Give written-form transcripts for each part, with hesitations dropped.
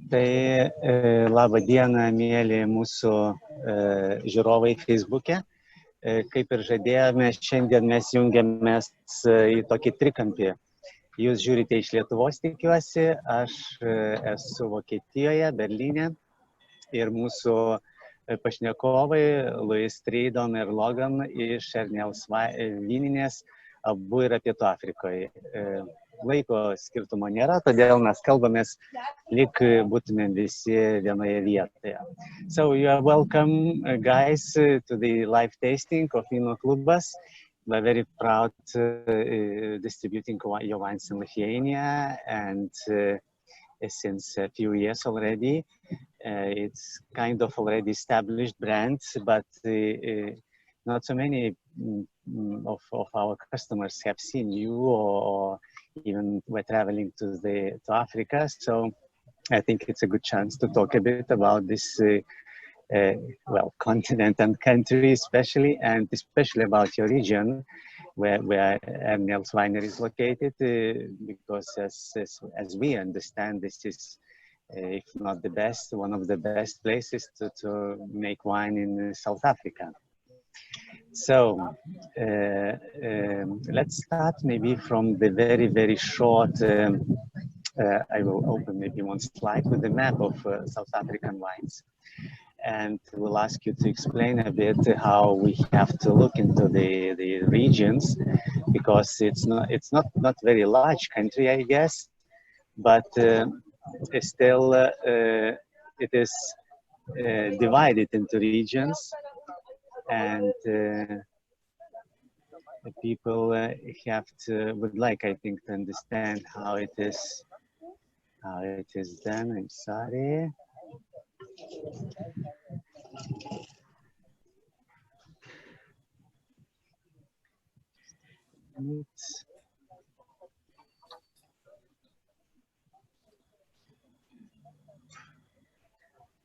Tai labą dieną, mėly mūsų žiūrovai Facebook'e. Kaip ir žadėjome, šiandien mes jungiamės į tokį trikampį. Jūs žiūrite iš Lietuvos, tikiuosi, aš esu Vokietijoje, Berlyne ir mūsų pašnekovai Louis Stridon ir Logan iš Ernie Els vyninės, abu yra Pietų Afrikoje. Laiko skirtumo nėra, todėl mes kalbamės lyg būtumėm visi vienoje vietoje. So you are welcome, guys, to the live tasting of Vyno Klubas. We're very proud distributing your wines in Lithuania, and since a few years already. It's kind of already established brand, but not so many of our customers have seen you or even we're traveling to Africa. So I think it's a good chance to talk a bit about this continent and country especially, and especially about your region where Ernie Els winery is located, because as we understand, this is if not the best, one of the best places to make wine in South Africa. So let's start maybe from the very, very short, I will open maybe one slide with the map of South African wines. And we'll ask you to explain a bit how we have to look into the regions, because it's not very large country, I guess, but still it is divided into regions. And the people would like, I think, to understand how it is done. I'm sorry.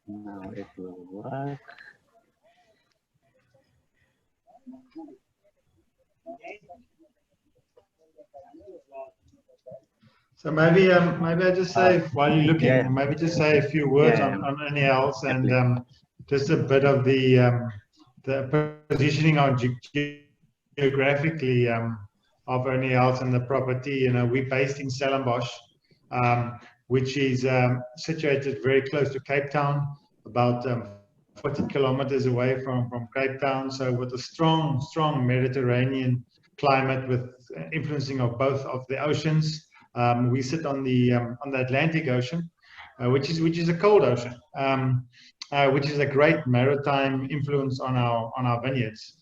Now it will work. So maybe I just say, while you're looking, maybe just say a few words on Ernie Els and just a bit of the positioning on geographically of Ernie Els and the property. You know, we're based in Stellenbosch, which is situated very close to Cape Town, about 40 kilometers away from Cape Town. So with a strong Mediterranean climate, with influencing of both of the oceans. We sit on the Atlantic Ocean, which is a cold ocean, which is a great maritime influence on our vineyards.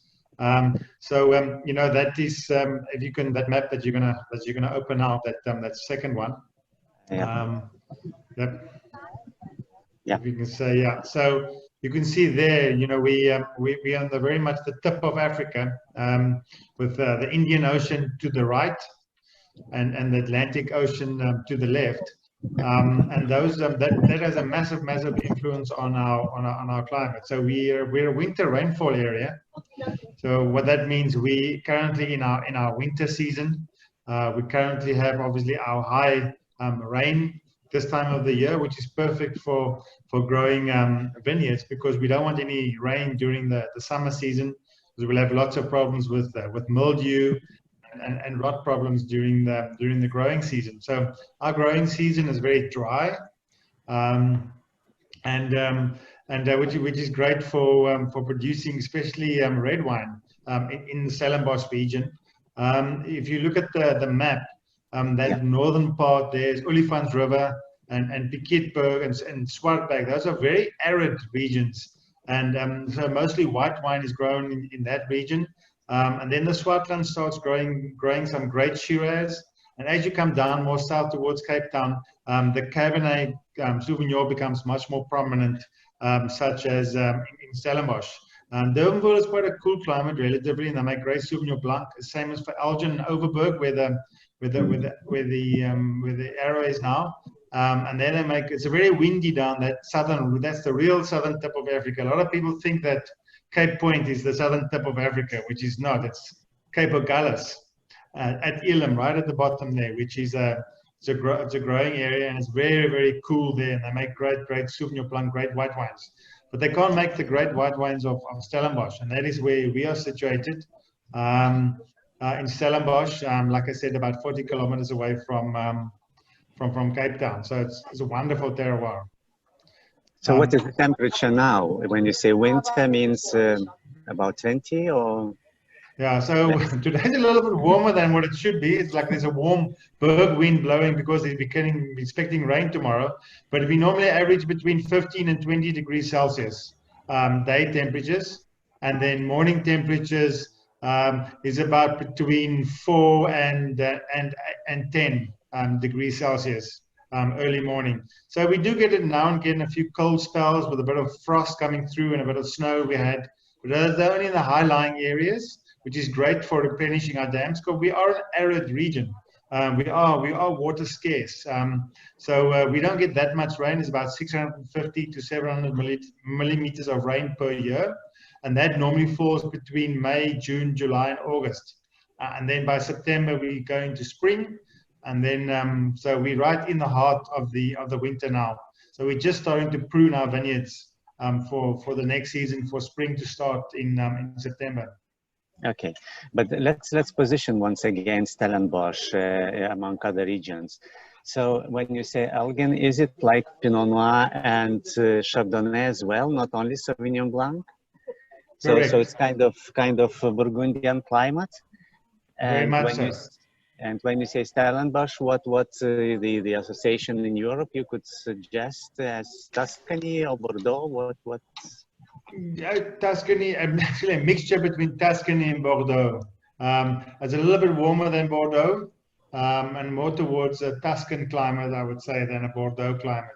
So you know, that is if you can, that map that you're gonna open out, that second one. If you can say So you can see there, you know, we are on the very much the tip of Africa, with the Indian Ocean to the right. And the Atlantic Ocean to the left, and those that has a massive influence on our climate. So we're a winter rainfall area. So what that means, we currently in our winter season, we currently have obviously our high rain this time of the year, which is perfect for growing vineyards, because we don't want any rain during the summer season, because we'll have lots of problems with mildew and rot problems during the growing season. So our growing season is very dry, which is great for producing, especially red wine in the Stellenbosch region. If you look at the map, that northern part, there's Olifants River and Piketberg and Swartberg. Those are very arid regions, and so mostly white wine is grown in that region. And then the Swartland starts growing some great Shiraz. And as you come down more south towards Cape Town, the Cabernet Sauvignon becomes much more prominent, such as in Stellenbosch. Durbanville is quite a cool climate relatively, and they make great Sauvignon Blanc. The same as for Elgin and Overberg, where the arrow is now. And then they make, it's a very windy down that's the real southern tip of Africa. A lot of people think that Cape Point is the southern tip of Africa, which is not. It's Cape Agulhas at Elam, right at the bottom there, which is It's a growing area, and it's very, very cool there. And they make great Sauvignon Blanc, great white wines. But they can't make the great white wines of Stellenbosch, and that is where we are situated. In Stellenbosch, like I said, about 40 kilometers away from Cape Town. So it's a wonderful terroir. So what is the temperature now? When you say winter, means about 20 or? Yeah, so today's a little bit warmer than what it should be. It's like there's a warm berg wind blowing because they're expecting rain tomorrow. But we normally average between 15 and 20 degrees Celsius day temperatures. And then morning temperatures is about between 4 and 10 degrees Celsius early morning. So we do get it now and again, a few cold spells with a bit of frost coming through and a bit of snow we had. But they're only in the high-lying areas, which is great for replenishing our dams, because we are an arid region. We are water scarce. So we don't get that much rain. It's about 650 to 700 millimeters of rain per year. And that normally falls between May, June, July, and August. And then by September, we go into spring. And then, so we're right in the heart of the winter now. So we're just starting to prune our vineyards for the next season, for spring to start in September. Okay, but let's position once again Stellenbosch among other regions. So when you say Elgin, is it like Pinot Noir and Chardonnay as well, not only Sauvignon Blanc? So it's kind of Burgundian climate. And Very much so. And when you say Stellenbosch, what's the association in Europe you could suggest as Tuscany or Bordeaux? What? Tuscany, actually a mixture between Tuscany and Bordeaux. It's a little bit warmer than Bordeaux, and more towards a Tuscan climate, I would say, than a Bordeaux climate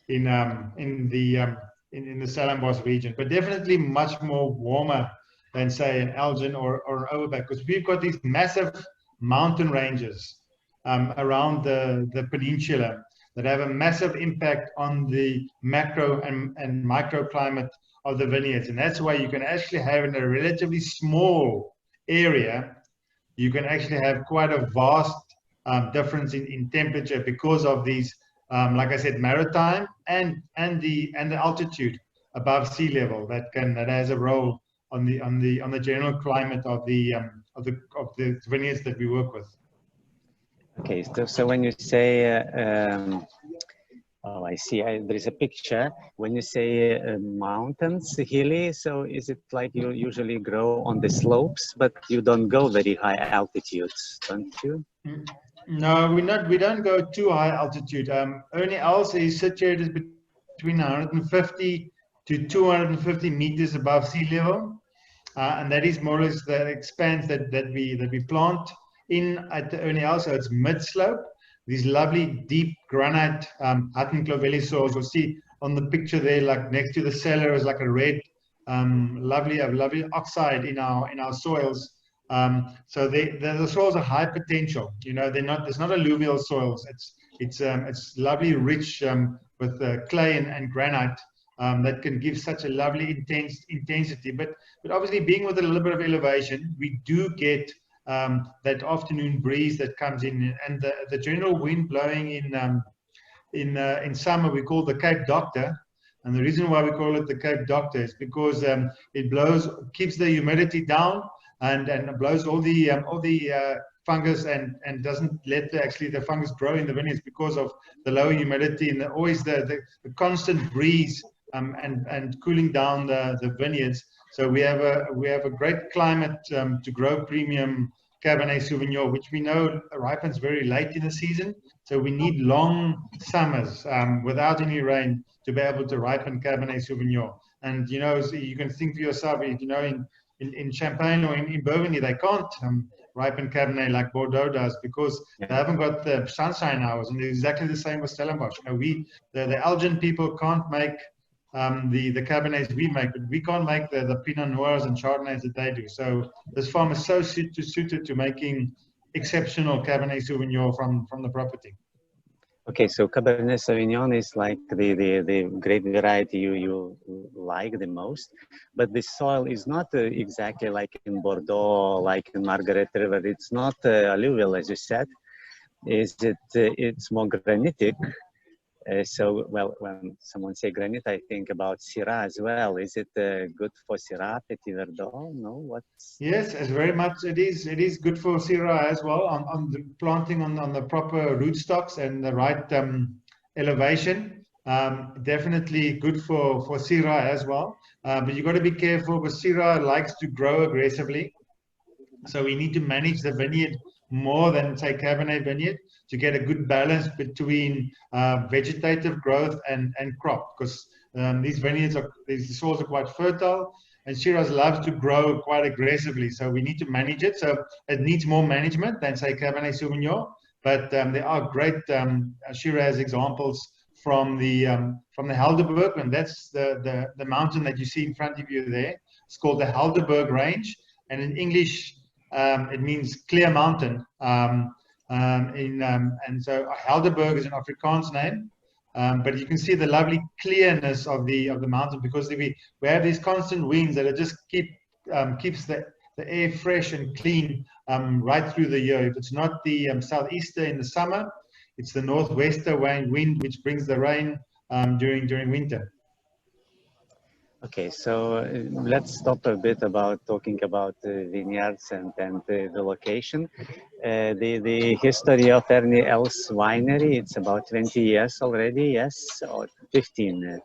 in the Stellenbosch region. But definitely much more warmer than, say, an Elgin or Overbeck, because we've got these massive mountain ranges around the peninsula that have a massive impact on the macro and microclimate of the vineyards. And that's why you can actually have, in a relatively small area, you can actually have quite a vast difference in temperature because of these, like I said, maritime and the altitude above sea level that has a role on the general climate of the vineyards that we work with. Okay, so when you say, oh, I see, there is a picture. When you say mountains, hilly, so is it like you usually grow on the slopes, but you don't go very high altitudes, don't you? No, we don't go too high altitude. Ernie Els is situated between 150 to 250 meters above sea level. And that is more or less the expanse that we plant in at the Ernie Els. So it's mid-slope. These lovely deep granite Hutton-Clovelly soils. You'll see on the picture there, like next to the cellar, is like a red, lovely oxide in our soils. So the soils are high potential. You know, there's not alluvial soils. It's lovely, rich with clay and granite. That can give such a lovely intensity, but obviously being with a little bit of elevation, we do get that afternoon breeze that comes in, and the general wind blowing in summer we call the Cape Doctor. And the reason why we call it the Cape Doctor is because it keeps the humidity down and blows all the fungus and doesn't let the fungus grow in the vineyards because of the low humidity and always the constant breeze. And cooling down the vineyards. So we have a great climate to grow premium Cabernet Sauvignon, which we know ripens very late in the season. So we need long summers without any rain to be able to ripen Cabernet Sauvignon. And you know, so you can think for yourself, you know, in Champagne or in Burgundy, they can't ripen Cabernet like Bordeaux does because they haven't got the sunshine hours. And it's exactly the same with Stellenbosch. You know, the Elgin people can't make the Cabernets we make, but we can't make the Pinot Noirs and Chardonnays that they do. So this farm is so suited to making exceptional Cabernet Sauvignon from the property. Okay, so Cabernet Sauvignon is like the great variety you like the most, but the soil is not exactly like in Bordeaux, like in Margaret River. It's not alluvial, as you said. Is it it's more granitic? So, well, when someone say granite, I think about Syrah as well. Is it good for Syrah, Petit Verdot? No, what's... Yes, it's very much. It is good for Syrah as well. On the planting on the proper rootstocks and the right elevation. Definitely good for Syrah as well. But you got to be careful because Syrah likes to grow aggressively. So we need to manage the vineyard more than, say, Cabernet vineyard to get a good balance between vegetative growth and crop, because these vineyards these soils are quite fertile, and Shiraz loves to grow quite aggressively. So we need to manage it. So it needs more management than, say, Cabernet Sauvignon. But there are great Shiraz examples from the Helderberg, and that's the mountain that you see in front of you there. It's called the Helderberg Range, and in English it means clear mountain. And so Helderberg is an Afrikaans name, but you can see the lovely clearness of the mountain, because we have these constant winds that are just keeps the air fresh and clean right through the year. If it's not the southeaster in the summer, it's the northwester wind which brings the rain during winter. Okay, so let's stop a bit about talking about vineyards and the location. The history of Ernie Els winery, it's about 20 years already, yes, or 15,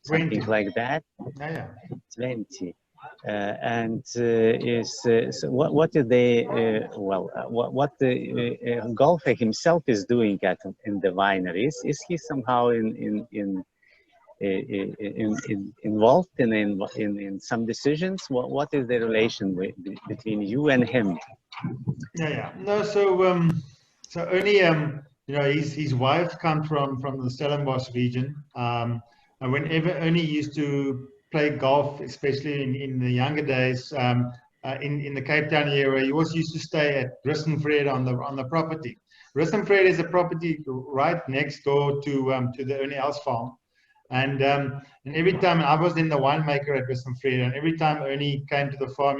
something 20. like that. Yeah. 20. So what did they, what the golfer himself is doing in the winery? Is he somehow involved in some decisions? What is the relation between you and him? No, so Ernie, his wife comes from the Stellenbosch region, and whenever Ernie used to play golf, especially in the younger days, in the Cape Town area, he always used to stay at Rissenvrede on the property. Rissenvrede is a property right next door to the Ernie Els farm. And every time, I was then the winemaker at Rissenvrede, and every time Ernie came to the farm,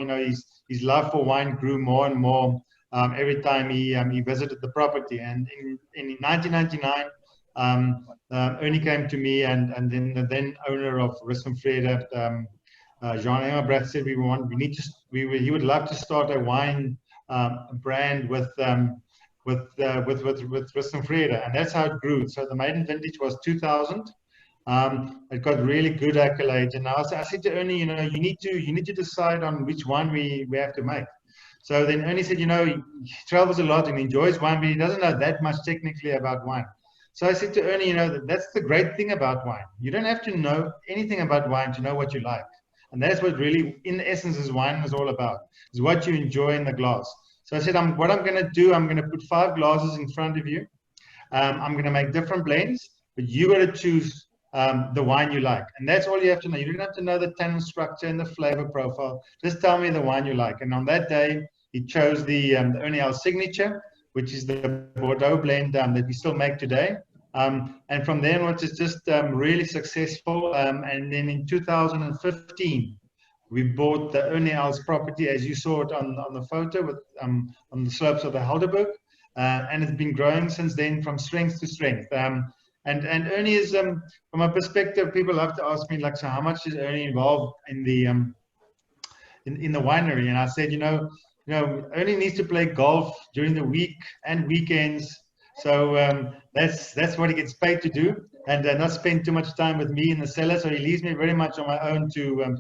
his love for wine grew more and more every time he visited the property. And in 1999, Ernie came to me, and then the then owner of Rissenvrede, Jean Emmerbrath, said he would love to start a wine brand with Rissenvrede, and that's how it grew. So the maiden vintage was 2000. It got really good accolades, and I said to Ernie, you need to decide on which wine we have to make. So then Ernie said, he travels a lot and enjoys wine, but he doesn't know that much technically about wine. So I said to Ernie, that's the great thing about wine. You don't have to know anything about wine to know what you like, and that's what really, in essence, is wine is all about. Is what you enjoy in the glass. So I said, what I'm going to do, I'm going to put 5 glasses in front of you. I'm going to make different blends, but you got to choose the wine you like, and that's all you have to know. You don't have to know the tannin structure and the flavor profile. Just tell me the wine you like. And on that day, he chose the Ernie Els Signature, which is the Bordeaux blend that we still make today. And from then onwards, it's just really successful. And then in 2015, we bought the Ernie Els property, as you saw it on the photo, with on the slopes of the Helderberg, and it's been growing since then from strength to strength. And Ernie is, from a perspective, people love to ask me, like, so how much is Ernie involved in the winery? And I said, Ernie needs to play golf during the week and weekends. So that's what he gets paid to do, and not spend too much time with me in the cellar. So he leaves me very much on my own to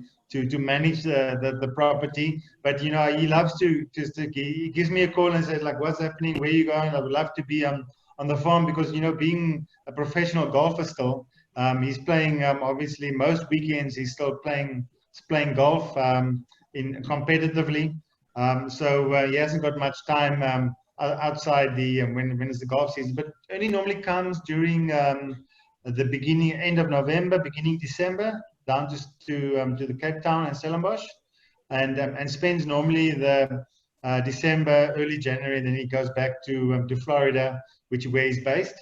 manage the property. But he loves to he gives me a call and says, like, what's happening? Where are you going? I would love to be on the farm, because being a professional golfer still, he's playing obviously most weekends. He's still playing golf competitively. So he hasn't got much time outside when it's the golf season. But Ernie normally comes during the end of November, beginning December, down to the Cape Town and Stellenbosch, and spends normally the December, early January. Then he goes back to Florida, where he's based,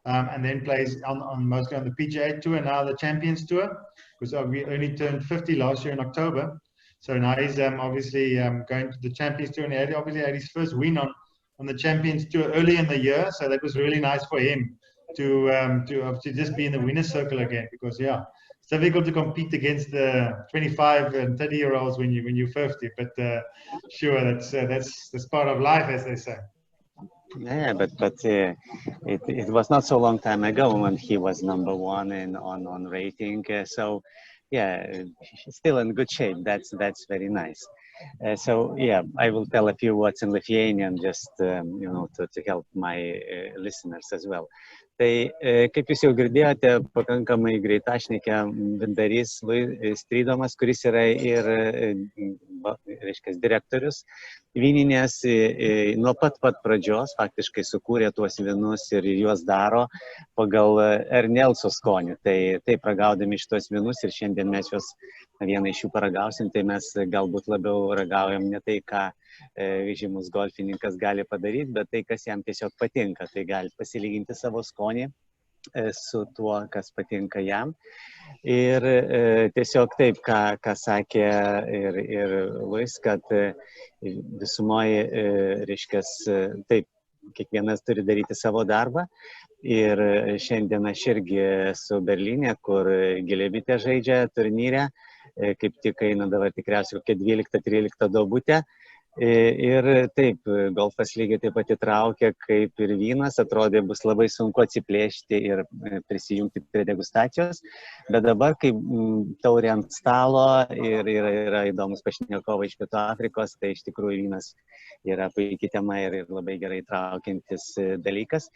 and then plays mostly on the PGA Tour, now the Champions Tour, because we only turned 50 last year in October. So now he's obviously going to the Champions Tour, and he obviously had his first win on the Champions Tour early in the year, so that was really nice for him to just be in the winner's circle again, because yeah, it's difficult to compete against the 25 and 30-year-olds when you're 50, but sure, that's part of life, as they say. Yeah, but it was not so long time ago when he was number one on rating. So yeah, still in good shape. That's very nice. So yeah, I will tell a few words in Lithuanian just you know, to help my listeners as well. Tai, kaip jūs jau girdėjote, pakankamai greitašnekė vindarys Strydomas, kuris yra ir, reiškia, direktorius vyninės, nuo pat pradžios faktiškai sukūrė tuos vynus ir juos daro pagal Ernie Elso skonį. Tai taip ragaudami šitos vynus ir šiandien mes juos vieną iš jų paragausim, tai mes galbūt labiau ragaujam ne tai, ką žymus golfininkas gali padaryti, bet tai, kas jam tiesiog patinka. Tai gali pasilyginti savo skonį su tuo, kas patinka jam. Ir tiesiog taip, ką sakė ir Luis, kad visumoje, reiškia, taip, kiekvienas turi daryti savo darbą. Ir šiandien aš irgi esu Berlyne, kur Gilebitė žaidžia turnyre, kaip tik eina dabar tikriausiai kokia 12-13 duobutė. Ir taip, golfas lygiai taip pat įtraukė, kaip ir vynas, atrodė bus labai sunku atsiplėšti ir prisijungti prie degustacijos, bet dabar, kai taurė ant stalo ir yra įdomus pašnekovai iš Pietų Afrikos, tai iš tikrųjų vynas yra puikiai tema ir labai gerai traukiantis dalykas.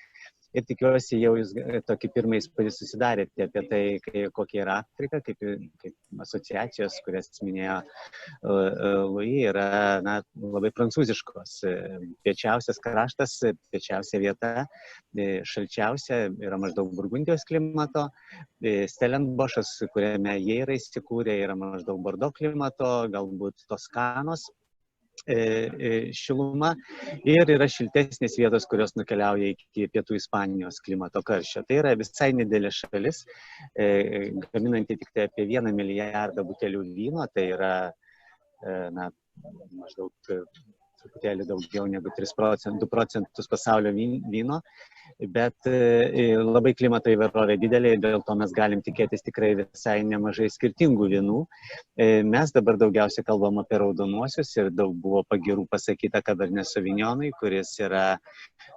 Ir tikiuosi, jau jūs tokį pirmą įspūdį susidarėte apie tai, kokia yra Afrika, kaip asociacijos, kurias minėjo Louis, yra labai prancūziškos. Piečiausias kraštas, piečiausia vieta, šalčiausia yra maždaug Burgundijos klimato. Stellenboschas, kuriame jie yra įsikūrę, yra maždaug Bordo klimato, galbūt Toskanos šiluma, ir yra šiltesnės vietos, kurios nukeliauja iki Pietų Ispanijos klimato karščio. Tai yra visai nedidelė šalis, gaminanti tik tai apie 1 milijardą butelių vyno, tai yra maždaug truputėlį daugiau negu 2 procentus pasaulio vyno, bet labai klimato įvairovė didelė, dėl to mes galim tikėtis tikrai visai nemažai skirtingų vynų. Mes dabar daugiausiai kalbam apie raudonuosius ir daug buvo pagirų pasakyta Cabernet Sauvignonui, kuris yra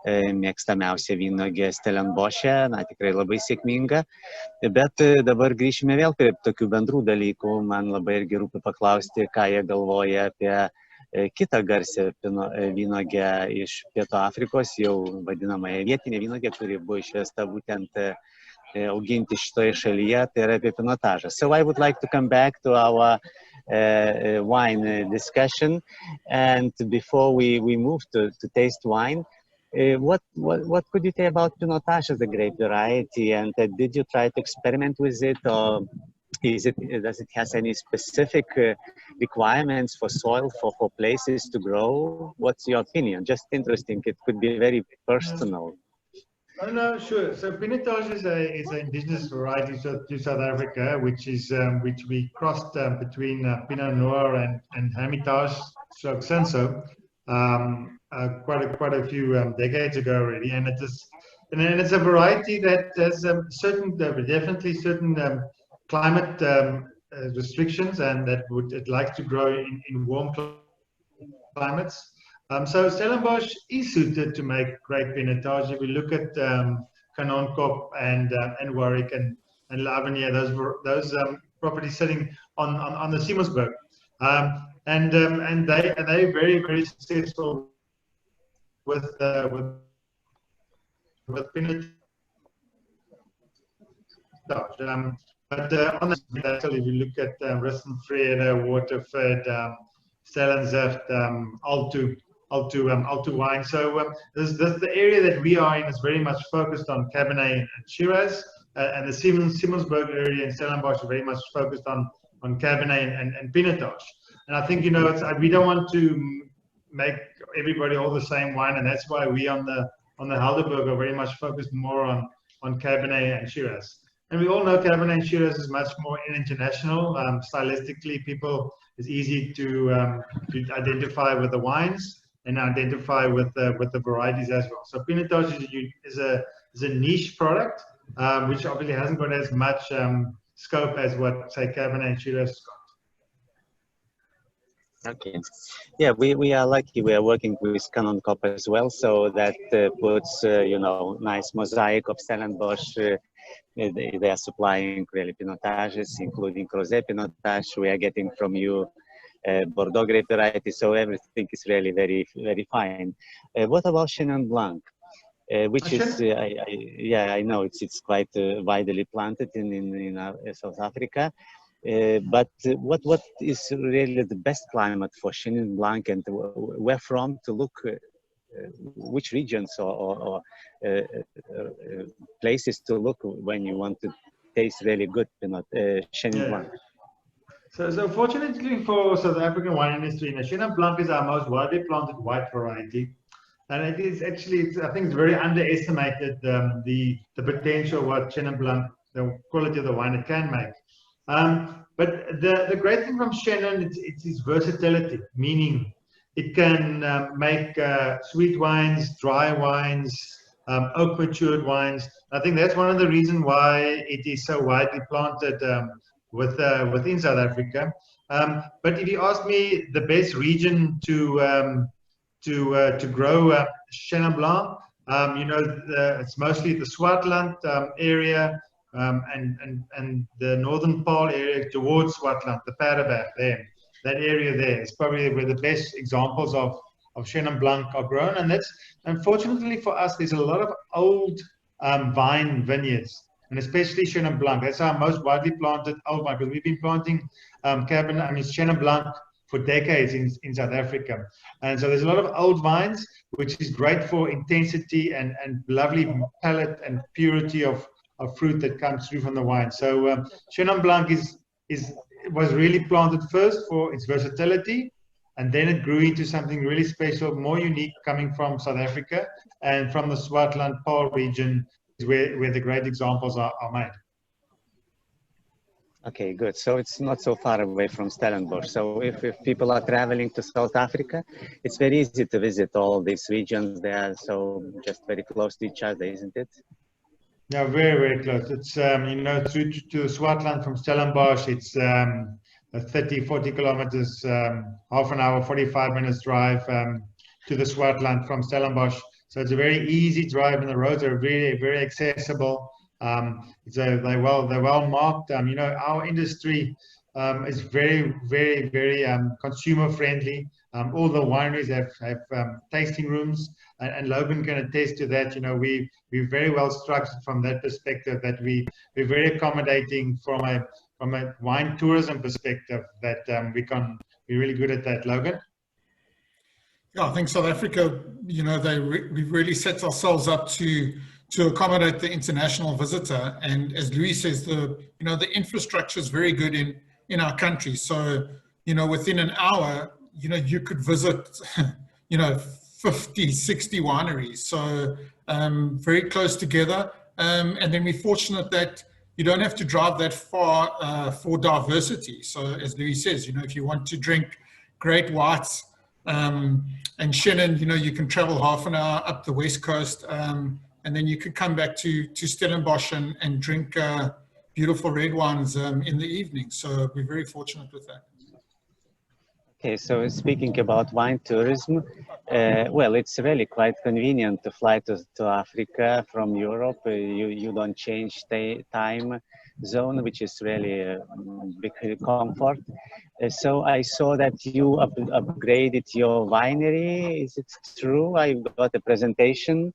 mėgstamiausia vynuogė Stellenboschė, tikrai labai sėkminga. Bet dabar grįšime vėl prie tokių bendrų dalykų. Man labai irgi rūpi paklausti, ką jie galvoja apie kitą garsę vynuogę iš Pietų Afrikos, jau vadinamąją vietinę vynuogę, kuri buvo išvesta būtent auginti šitoje šalyje, tai yra apie pinotažą. So I would like to come back to our wine discussion, and before we move to taste wine, what could you say about pinotage as a grape variety, and did you try to experiment with it, or does it has any specific requirements for soil, for places to grow? What's your opinion? Just interesting. It could be very personal. Oh, no, sure. So pinotage is an indigenous variety to South Africa, which we crossed between Pinot Noir and Hermitage, stroke Senso, quite a few decades ago already, and it's a variety that has definitely certain climate restrictions, and that it likes to grow in warm climates. So Stellenbosch is suited to make great pinotage. If we look at Kanonkop and Warwick and Lavenier, those properties sitting on the Simonsberg, and they're very, very successful with pinotage. But on that, if you look at Rissenfrede, Waterford, Stellenzicht, Altu wine. So the area that we are in is very much focused on Cabernet and Shiraz, and the Simonsberg area in Stellenbosch is very much focused on Cabernet and Pinotage. And I think, we don't want to make everybody all the same wine, and that's why we on the Helderberg are very much focused more on Cabernet and Shiraz. And we all know Cabernet and Shiraz is much more international. Stylistically, it's easy to identify with the wines. and identify with the varieties as well. So Pinotage is a niche product, which obviously hasn't got as much scope as what, say, Cabernet and Shiraz has got. Okay. Yeah, we are lucky. We are working with Canon Cop as well, so that puts, nice mosaic of Stellenbosch. They are supplying really Pinotages, including Rosé Pinotage. We are getting from you Bordeaux grape variety, so everything is really very, very fine. What about Chenin Blanc? Which is, I know it's quite widely planted in South Africa. But what is really the best climate for Chenin Blanc, and where from to look, which regions or places to look when you want to taste really good Chenin Blanc? So fortunately for South African wine industry, Chenin Blanc is our most widely planted white variety. And it is actually, I think it's very underestimated, the potential what Chenin Blanc, the quality of the wine it can make. But the great thing from Chenin, it's its versatility, meaning it can make sweet wines, dry wines, oak matured wines. I think that's one of the reasons why it is so widely planted within South Africa. But if you ask me the best region to grow Chenin Blanc, it's mostly the Swartland area. And the northern Paarl area towards Swartland, the Paardeberg there, that area there is probably where the best examples of Chenin Blanc are grown. And that's, unfortunately for us, there's a lot of old vine vineyards, and especially Chenin Blanc. That's our most widely planted old vine, because we've been planting Chenin Blanc for decades in South Africa. And so there's a lot of old vines, which is great for intensity and lovely palate and purity of fruit that comes through from the wine. So Chenin Blanc was really planted first for its versatility, and then it grew into something really special, more unique, coming from South Africa and from the Swartland Paarl region, is where the great examples are made. Okay, good. So it's not so far away from Stellenbosch. So if people are traveling to South Africa, it's very easy to visit all these regions. They are so just very close to each other, isn't it? Yeah, very, very close. It's, through to Swartland from Stellenbosch, it's 30, 40 kilometers, half an hour, 45 minutes drive to the Swartland from Stellenbosch. So it's a very easy drive, and the roads are really, very accessible. They're well marked. Our industry is very, very, very consumer friendly. All the wineries have tasting rooms, and Logan can attest to that. We're very well structured from that perspective, that we're very accommodating from a wine tourism perspective, that we're really good at that. Logan? Yeah, I think South Africa, we've really set ourselves up to accommodate the international visitor. And as Louis says, the infrastructure is very good in our country. So, within an hour, you could visit, 50, 60 wineries. So very close together. And then we're fortunate that you don't have to drive that far for diversity. So as Louis says, if you want to drink great whites and Chenin, you can travel half an hour up the west coast, and then you could come back to Stellenbosch and drink beautiful red wines in the evening. So we're very fortunate with that. Okay, so speaking about wine tourism, well, it's really quite convenient to fly to Africa from Europe. You don't change time zone, which is really a big comfort. So I saw that you upgraded your winery. Is it true? I got a presentation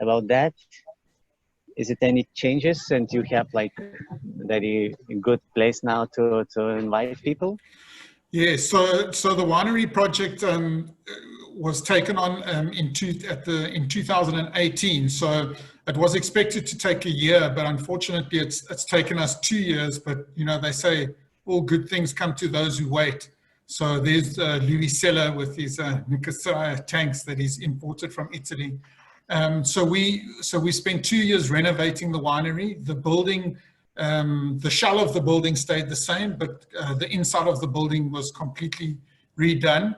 about that. Is it any changes, and you have like very good place now to invite people? Yeah, so the winery project was taken on in 2018. So it was expected to take a year, but unfortunately it's taken us 2 years. But they say all good things come to those who wait. So there's Louis Cellar with his Nicosia tanks that he's imported from Italy. So we spent 2 years renovating the winery. The building. The shell of the building stayed the same, but the inside of the building was completely redone.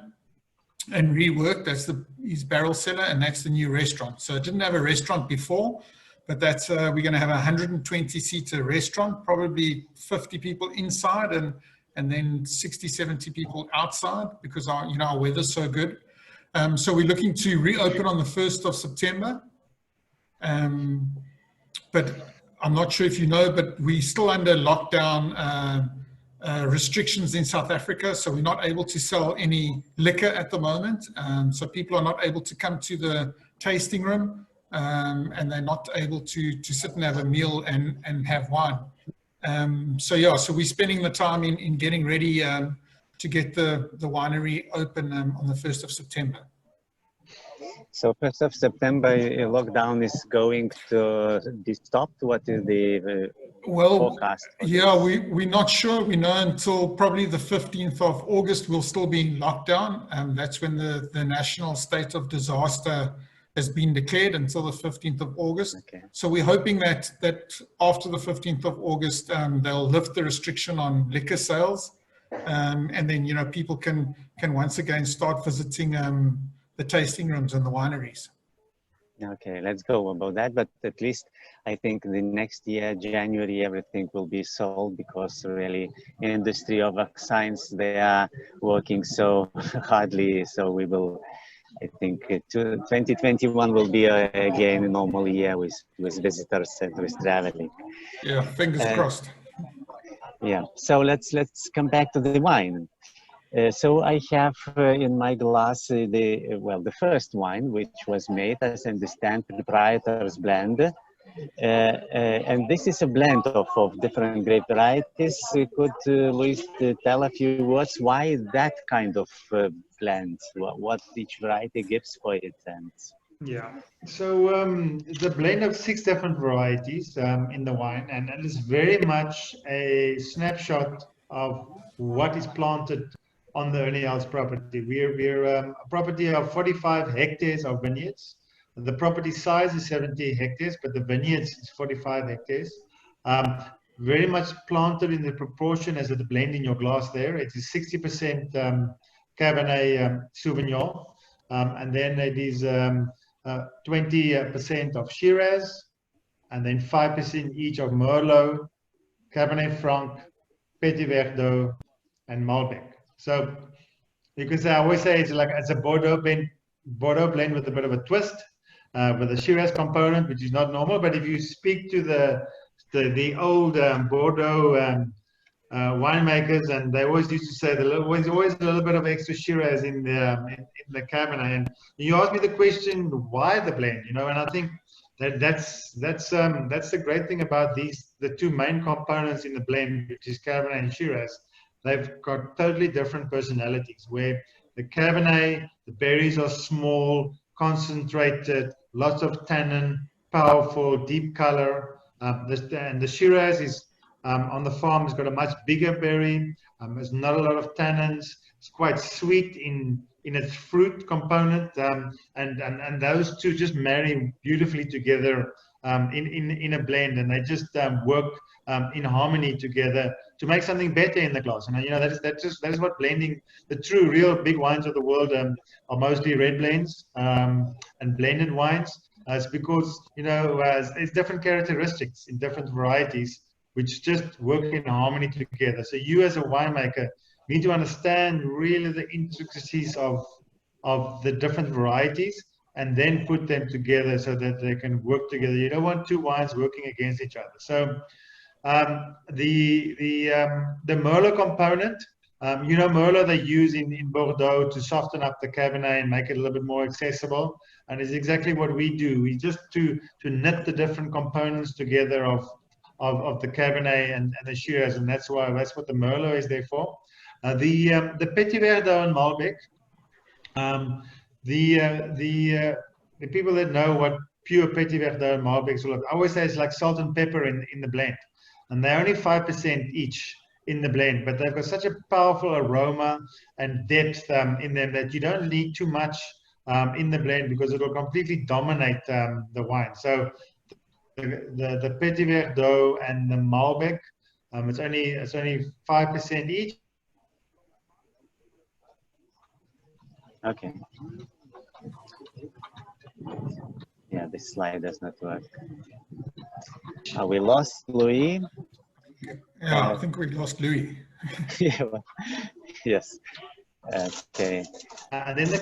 reworked. That's his barrel cellar, and that's the new restaurant. So it didn't have a restaurant before, but that's we're going to have a 120-seater restaurant, probably 50 people inside, and then 60, 70 people outside, because our weather's so good. So we're looking to reopen on the 1st of September. But I'm not sure if you know, but we're still under lockdown restrictions in South Africa, so we're not able to sell any liquor at the moment. So people are not able to come to the tasting room, and they're not able to sit and have a meal and have wine. So we're spending the time in getting ready to get the winery open on the 1st of September. So 1st of September, lockdown is going to be stopped. What is the forecast? Yeah, we're not sure. We know until probably the 15th of August we'll still be in lockdown. That's when the national state of disaster has been declared, until the 15th of August. Okay. So we're hoping that after the 15th of August, they'll lift the restriction on liquor sales, and then people can once again start visiting the tasting rooms and the wineries. Okay, let's go about that. But at least I think the next year, January, everything will be sold, because really industry of vaccines, they are working so hardly. So we will, I think 2021 will be again a normal year with visitors and with traveling. Yeah, fingers crossed. Yeah, so let's come back to the wine. So I have in my glass the first wine, which was made, as I understand, proprietor's blend, and this is a blend of different grape varieties. Could Luis tell a few words why that kind of blend? What each variety gives for it? And yeah, so the blend of 6 different varieties in the wine, and it is very much a snapshot of what is planted on the Ernie Els property. We're a property of 45 hectares of vineyards. The property size is 70 hectares, but the vineyards is 45 hectares. Very much planted in the proportion as the blend in your glass there. It is 60% Cabernet Sauvignon, and then it is 20% of Shiraz, and then 5% each of Merlot, Cabernet Franc, Petit Verdot, and Malbec. So you can say, I always say it's a Bordeaux blend with a bit of a twist, with a Shiraz component, which is not normal. But if you speak to the old Bordeaux winemakers, and they always used to say there's always a little bit of extra Shiraz in the Cabernet. And you asked me the question, why the blend? And I think that's the great thing about the 2 main components in the blend, which is Cabernet and Shiraz. They've got totally different personalities, where the Cabernet, the berries are small, concentrated, lots of tannin, powerful, deep color. And the Shiraz is on the farm, has got a much bigger berry. There's not a lot of tannins. It's quite sweet in its fruit component, and those two just marry beautifully together in a blend, and they just work in harmony together to make something better in the glass. And that is what blending, the true, real big wines of the world are mostly red blends and blended wines. It's because it's different characteristics in different varieties, which just work in harmony together. So you, as a winemaker, need to understand really the intricacies of the different varieties, and then put them together so that they can work together. You don't want 2 wines working against each other. So the Merlot component, Merlot they use in Bordeaux to soften up the Cabernet and make it a little bit more accessible, and it's exactly what we do. We just to knit the different components together of the Cabernet and the Shiraz, and that's what the Merlot is there for. The Petit Verdot and Malbec, the people that know what pure Petit Verdot and Malbec is, I always say it's like salt and pepper in the blend, and they're only 5% each in the blend, but they've got such a powerful aroma and depth in them that you don't need too much in the blend, because it will completely dominate the wine. So the Petit Verdot and the Malbec, it's only 5% each. Okay. Yeah, this slide does not work. We lost Louis. Yeah, I think we lost Louis. Yeah, well, yes. Okay. And then the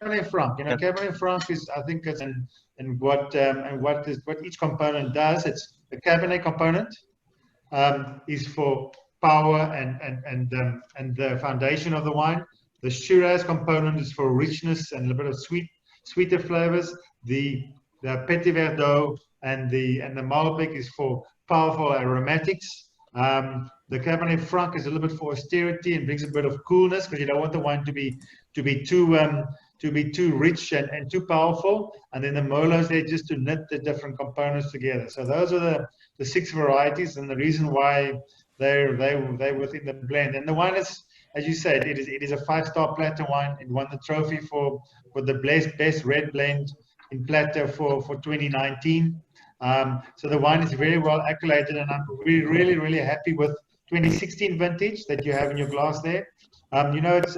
Cabernet Franc. You know, Cabernet Franc is, I think, it's and what each component does. It's the Cabernet component is for power and the foundation of the wine. The Shiraz component is for richness and a little bit of sweeter flavors. The Petit Verdot and the Malbec is for powerful aromatics. The Cabernet Franc is a little bit for austerity and brings a bit of coolness, because you don't want the wine to be too rich and too powerful. And then the Merlots, they're just to knit the different components together. So those are the 6 varieties, and the reason why they're within the blend. And the wine is, as you said, it is a 5-star Platter wine. It won the trophy for the best red blend in Platter for 2019. So the wine is very well accoladed, and I'm really happy with 2016 vintage that you have in your glass there. You know, it's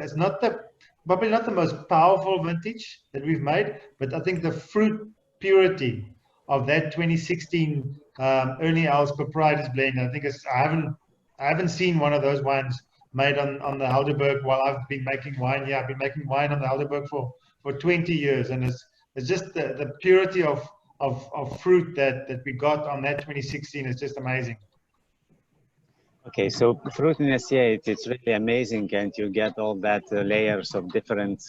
probably not the most powerful vintage that we've made, but I think the fruit purity of that 2016 Ernie Els proprietors blend, I think I haven't seen one of those wines made on the Helderberg while I've been making wine. Yeah, I've been making wine on the Helderberg for 20 years, and it's just the purity of fruit that we got on that 2016 is just amazing. Okay, so fruitiness, yeah, it's really amazing, and you get all that layers of different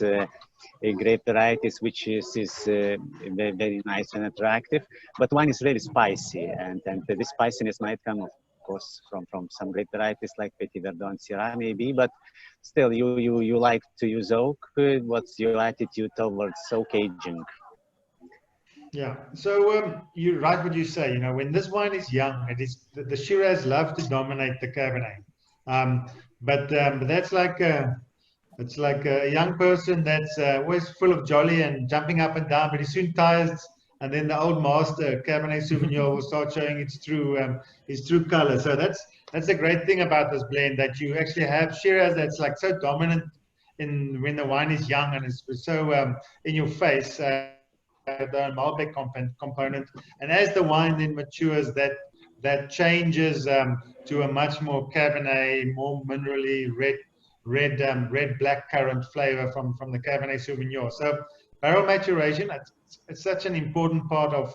grape varieties, which is very, very nice and attractive. But wine is really spicy, and the spiciness might come, of course, from some grape varieties like Petit Verdot and Syrah maybe, but still you like to use oak. What's your attitude towards oak aging? Yeah, so you're right what you say. You know, when this wine is young, it is the Shiraz love to dominate the Cabernet. But that's like it's like a young person that's always full of jolly and jumping up and down, but he soon tires, and then the old master Cabernet Sauvignon will start showing its true color. So that's a great thing about this blend, that you actually have Shiraz that's like so dominant when the wine is young and it's so in your face. The Malbec component, and as the wine then matures, that changes to a much more Cabernet, more minerally red black currant flavor from the Cabernet Sauvignon. So barrel maturation, it's such an important part of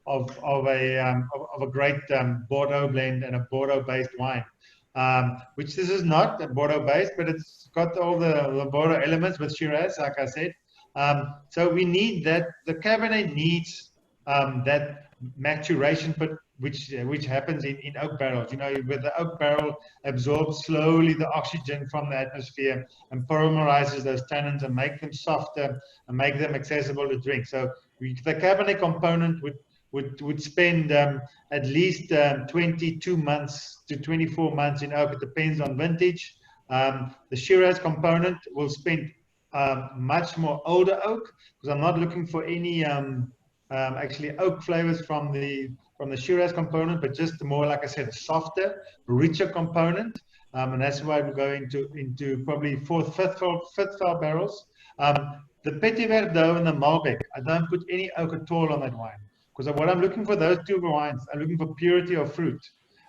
a great Bordeaux blend and a Bordeaux based wine, which this is not a Bordeaux based, but it's got all the Bordeaux elements with Shiraz, like I said. So we need that. The Cabernet needs that maturation, but which happens in oak barrels. You know, where the oak barrel absorbs slowly the oxygen from the atmosphere and polymerizes those tannins and make them softer and make them accessible to drink. So the Cabernet component would spend at least 22 months to 24 months in oak. It depends on vintage. The Shiraz component will spend much more older oak, because I'm not looking for any actually oak flavors from the Shiraz component, but just more, like I said, a softer, richer component, and that's why we go into probably 4th, 5th barrels. The Petit Verdot and the Malbec, I don't put any oak at all on that wine, because what I'm looking for those two wines, I'm looking for purity of fruit.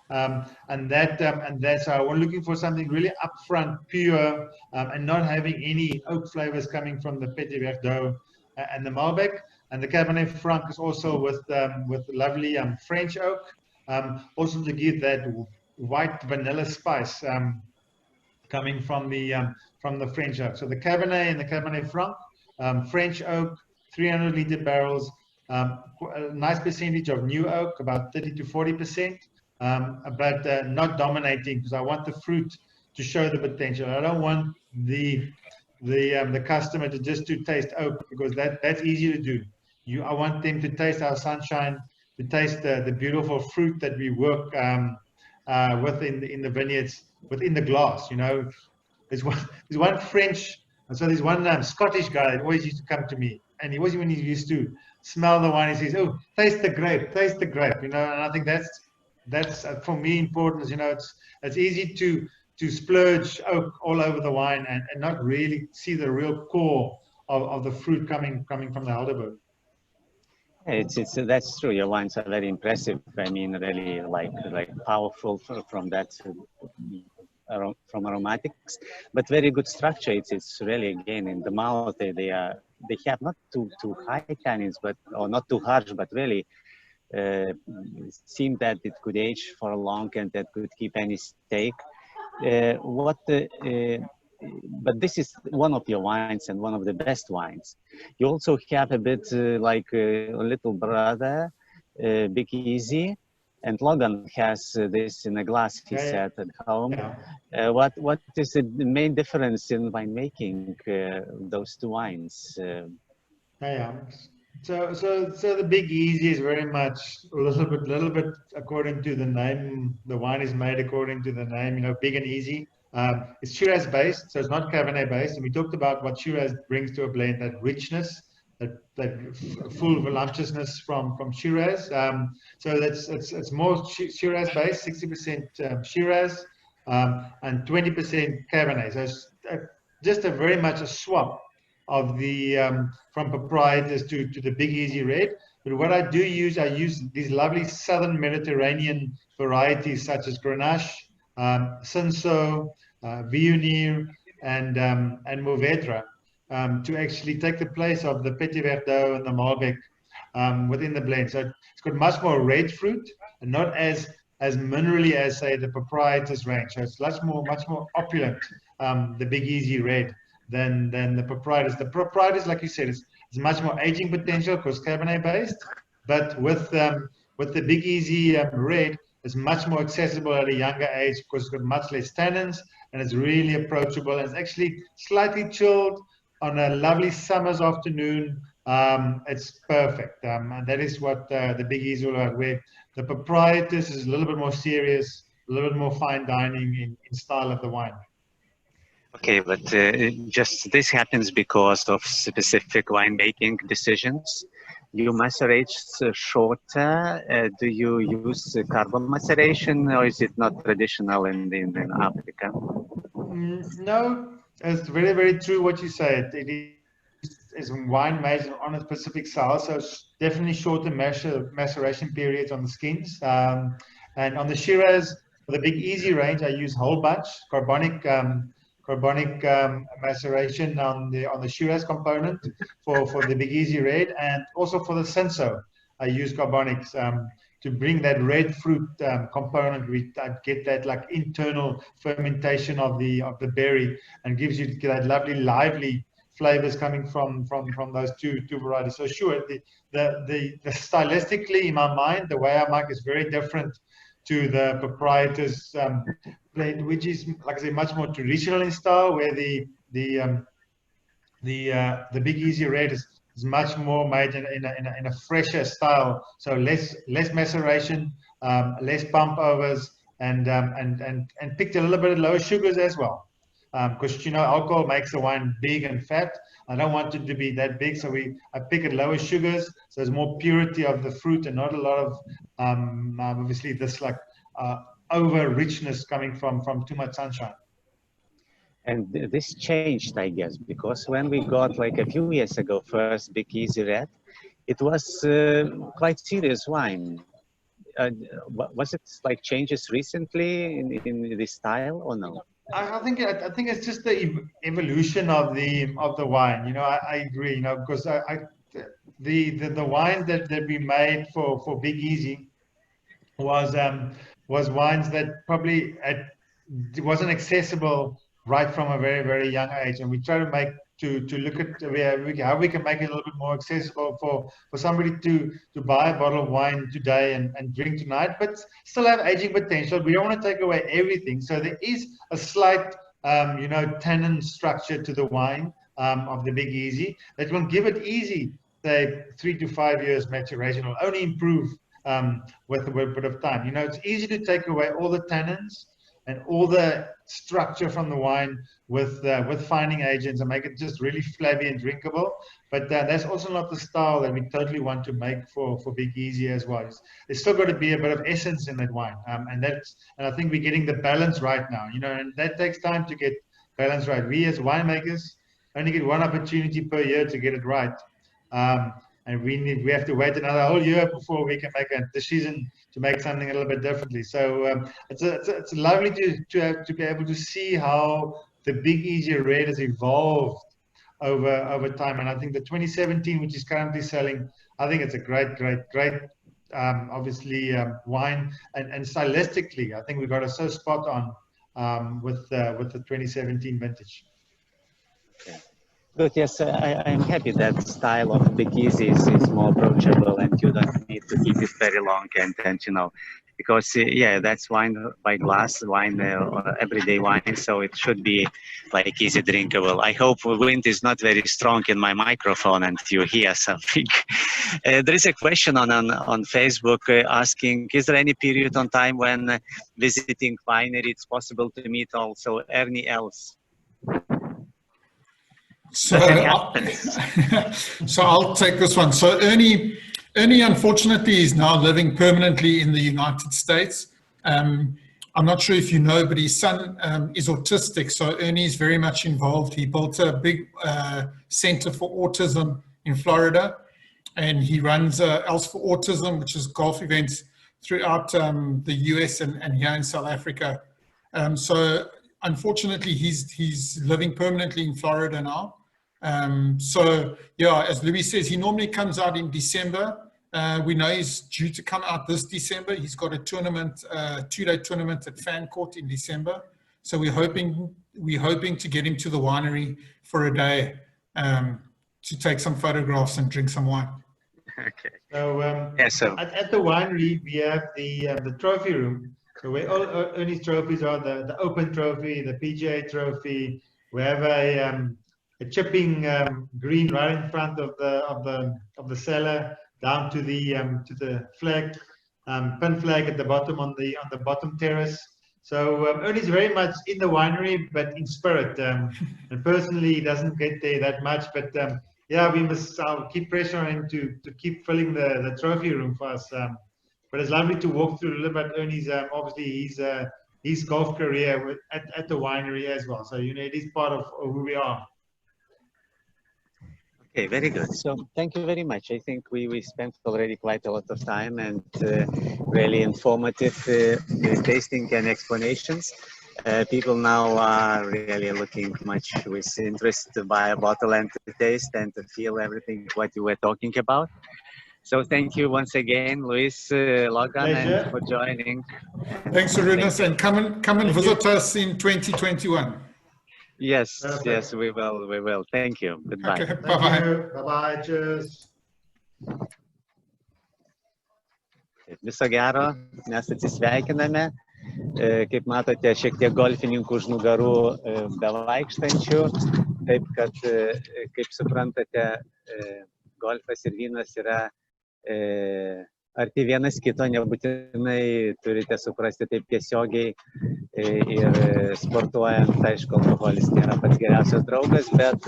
And that's how I'm looking for something really upfront, pure, and not having any oak flavors coming from the Petit Verdot and the Malbec. And the Cabernet Franc is also with lovely French oak, also to give that white vanilla spice coming from the French oak. So the Cabernet and the Cabernet Franc, French oak, 300-liter barrels, a nice percentage of new oak, about 30 to 40%. But not dominating, because I want the fruit to show the potential. I don't want the customer to just taste oak, because that's easy to do. I want them to taste our sunshine, to taste the beautiful fruit that we work in the vineyards, within the glass. You know, there's one French, and so there's one Scottish guy that always used to come to me, and when he used to smell the wine, he says, "Oh, taste the grape, taste the grape." You know, and I think that's for me important. You know, it's easy to splurge oak all over the wine and not really see the real core of the fruit coming from the Helderberg. That's true. Your wines are very impressive. I mean, really like powerful from that from aromatics, but very good structure. It's really, again, in the mouth they have not too high tannins, or not too harsh, but really seem that it could age for long and that could keep any steak. But this is one of your wines and one of the best wines. You also have a bit like a little brother, Big Easy, and Logan has this in a glass, he said, at home. Yeah. What is the main difference in winemaking, those two wines? So the Big Easy is very much a little bit according to the name. The wine is made according to the name, you know, big and easy. It's Shiraz based, so it's not Cabernet based. And we talked about what Shiraz brings to a blend, that richness, that full voluptuousness from Shiraz. So it's more Shiraz based, 60% Shiraz and 20% Cabernet. So it's just very much a swap of the from proprietors to the Big Easy Red. But what I use these lovely southern Mediterranean varieties such as Grenache, Cinsault, Vyno, and Mourvèdre to actually take the place of the Petit Verdot and the Malbec within the blend. So it's got much more red fruit and not as minerally as, say, the proprietors range. So it's much more opulent, the Big Easy Red, than the proprietors. The proprietors, like you said, is much more aging potential because Cabernet based, but with the Big Easy Red, it's much more accessible at a younger age because it's got much less tannins and it's really approachable. And it's actually slightly chilled on a lovely summer's afternoon. It's perfect. And that is what the Big Easy is all about, where the proprietors is a little bit more serious, a little bit more fine dining in style of the wine. Okay, but just this happens because of specific winemaking decisions. You macerate shorter. Do you use carbon maceration, or is it not traditional in Africa? No, it's very, very true what you say. It is wine made on a specific style, so it's definitely shorter maceration periods on the skins. And on the Shiraz, for the Big Easy range, I use whole bunch carbonic maceration on the Shiraz component for the Big Easy Red, and also for the Cinsault I use carbonics to bring that red fruit component. I get that like internal fermentation of the berry and gives you that lovely lively flavors coming from those two varieties. So sure, the stylistically in my mind, the way I make is very different to the proprietors blend, which is, like I say, much more traditional in style, where the Big Easy Red is much more made in a fresher style. So less maceration, less pump overs, and picked a little bit of lower sugars as well, because alcohol makes the wine big and fat. I don't want it to be that big, so I pick at lower sugars, so there's more purity of the fruit and not a lot of obviously this like over richness coming from too much sunshine. And this changed, I guess, because when we got like a few years ago first Big Easy Red, it was quite serious wine. Was it like changes recently in the style or no? I think it's just the evolution of the wine. I agree. Because the wine that we made for Big Easy was wines that probably wasn't accessible right from a very, very young age, and we try to look at how we can make it a little bit more accessible for somebody to buy a bottle of wine today and drink tonight, but still have aging potential. We don't want to take away everything, so there is a slight tannin structure to the wine of the Big Easy that will give it easy, say 3 to 5 years maturation. Will only improve with a bit of time. It's easy to take away all the tannins and all the structure from the wine with fining agents and make it just really flabby and drinkable. But that's also not the style that we totally want to make for Big Easy as well. There's still got to be a bit of essence in that wine, and I think we're getting the balance right now. And that takes time to get balance right. We as winemakers only get one opportunity per year to get it right. And we have to wait another whole year before we can make a decision to make something a little bit differently. So it's lovely to be able to see how the Big Easy Red has evolved over time. And I think the 2017, which is currently selling, I think it's a great obviously wine, and stylistically, I think we got it so spot on with the 2017 vintage. Okay. Good. Yes, I'm happy that style of Big Easy is more approachable, and you don't need to keep it very long, and because yeah, that's wine by glass, wine everyday wine, so it should be like easy drinkable. I hope wind is not very strong in my microphone and you hear something. There is a question on Facebook asking, is there any period on time when visiting winery it's possible to meet also Ernie Els? So I'll take this one. So Ernie unfortunately is now living permanently in the United States. I'm not sure if you know, but his son is autistic. So Ernie is very much involved. He built a big center for autism in Florida, and he runs Els for Autism, which is golf events throughout the US and here in South Africa. So unfortunately, he's living permanently in Florida now. So yeah, as Louis says, he normally comes out in December. We know he's due to come out this December. He's got a tournament, 2-day tournament at Fan Court in December. So we're hoping to get him to the winery for a day to take some photographs and drink some wine. Okay. So, at the winery we have the trophy room. So where all Ernie's trophies are, the Open Trophy, the PGA Trophy. We have a chipping green right in front of the cellar, down to the flag, pin flag at the bottom on the bottom terrace. So Ernie's very much in the winery, but in spirit. And personally, he doesn't get there that much. But yeah, I'll keep pressure on him to keep filling the trophy room for us. But it's lovely to walk through a little bit. Ernie's obviously his golf career at the winery as well. So it is part of who we are. Okay, very good. So thank you very much. I think we spent already quite a lot of time and really informative tasting and explanations. People now are really looking much with interest to buy a bottle and to taste and to feel everything what you were talking about. So thank you once again, Luis Logan, and for joining. Thanks, Arūnas, and come and visit us in 2021. Yes, yes, we will. Thank you. Goodbye. Okay, bye-bye. Bye-bye. Cheers. Viso gero, mes atsisveikiname. Kaip matote, šiek tiek golfininkų už nugarų bevaikštančių. Taip, kad, kaip suprantate, golfas ir vynas yra arti vienas kito, nebūtinai turite suprasti taip tiesiogiai ir sportuojant, aišku, alkoholis nėra pats geriausias draugas, bet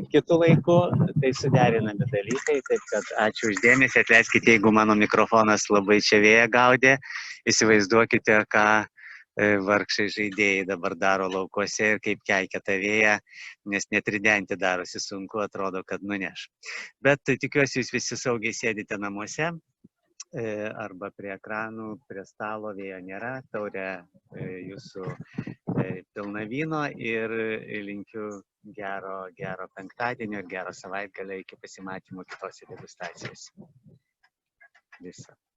kitų laikų tai suderinami dalykai, taip kad ačiū už dėmesį, atleiskite, jeigu mano mikrofonas labai čia vėją gaudė, įsivaizduokite, ką vargšai žaidėjai dabar daro laukuose ir kaip keikia tą vėją, nes net ridenti darosi sunku, atrodo, kad nuneš. Bet tikiuosi, jūs visi saugiai sėdite namuose arba prie ekranų, prie stalo, vėjo nėra, taurė jūsų pilna vyno ir linkiu gero penktadienio ir gero savaitgalio iki pasimatymų kitose degustacijose. Viso.